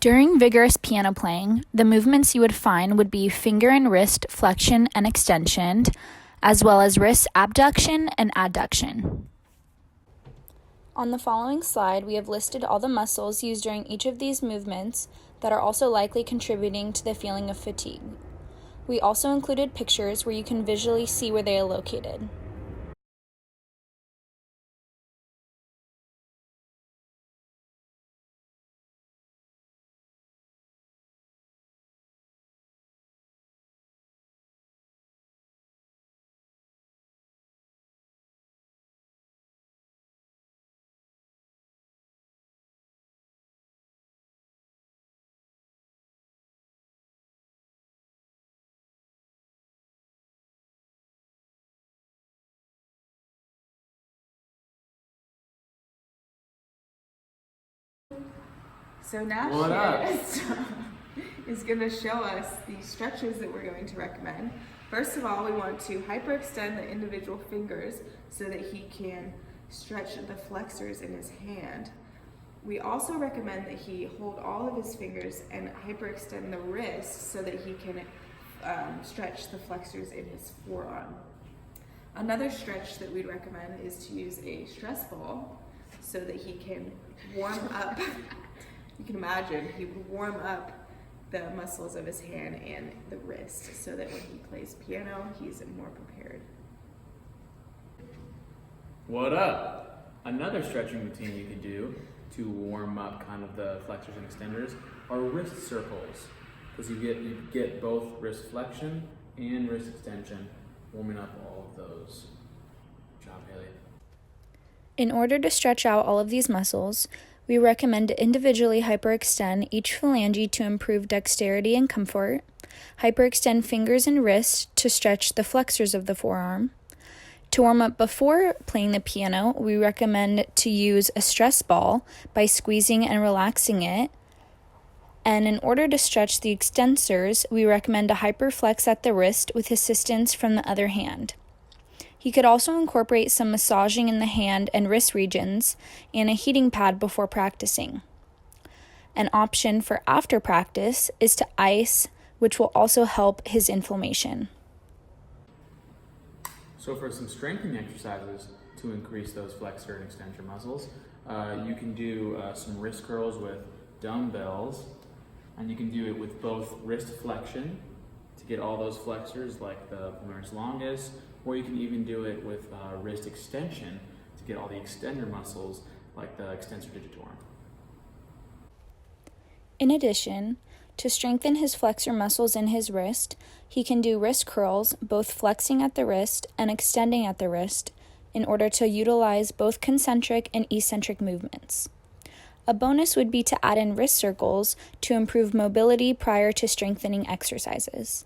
During vigorous piano playing, the movements you would find would be finger and wrist flexion and extension, as well as wrist abduction and adduction. On the following slide, we have listed all the muscles used during each of these movements that are also likely contributing to the feeling of fatigue. We also included pictures where you can visually see where they are located. So now is going to show us the stretches that we're going to recommend. First of all, we want to hyperextend the individual fingers so that he can stretch the flexors in his hand. We also recommend that he hold all of his fingers and hyperextend the wrist so that he can stretch the flexors in his forearm. Another stretch that we'd recommend is to use a stress ball so that he can warm up. You can imagine he would warm up the muscles of his hand and the wrist so that when he plays piano, he's more prepared. What up? Another stretching routine you can do to warm up kind of the flexors and extenders are wrist circles, because you get both wrist flexion and wrist extension, warming up all of those. Good job, Haley. In order to stretch out all of these muscles, we recommend to individually hyperextend each phalange to improve dexterity and comfort, hyperextend fingers and wrists to stretch the flexors of the forearm. To warm up before playing the piano, we recommend to use a stress ball by squeezing and relaxing it. And in order to stretch the extensors, we recommend to hyperflex at the wrist with assistance from the other hand. He could also incorporate some massaging in the hand and wrist regions and a heating pad before practicing. An option for after practice is to ice, which will also help his inflammation. So for some strengthening exercises to increase those flexor and extensor muscles, you can do some wrist curls with dumbbells, and you can do it with both wrist flexion to get all those flexors like the palmaris longus, or you can even do it with wrist extension to get all the extender muscles like the extensor digitorum. In addition, to strengthen his flexor muscles in his wrist, he can do wrist curls, both flexing at the wrist and extending at the wrist, in order to utilize both concentric and eccentric movements. A bonus would be to add in wrist circles to improve mobility prior to strengthening exercises.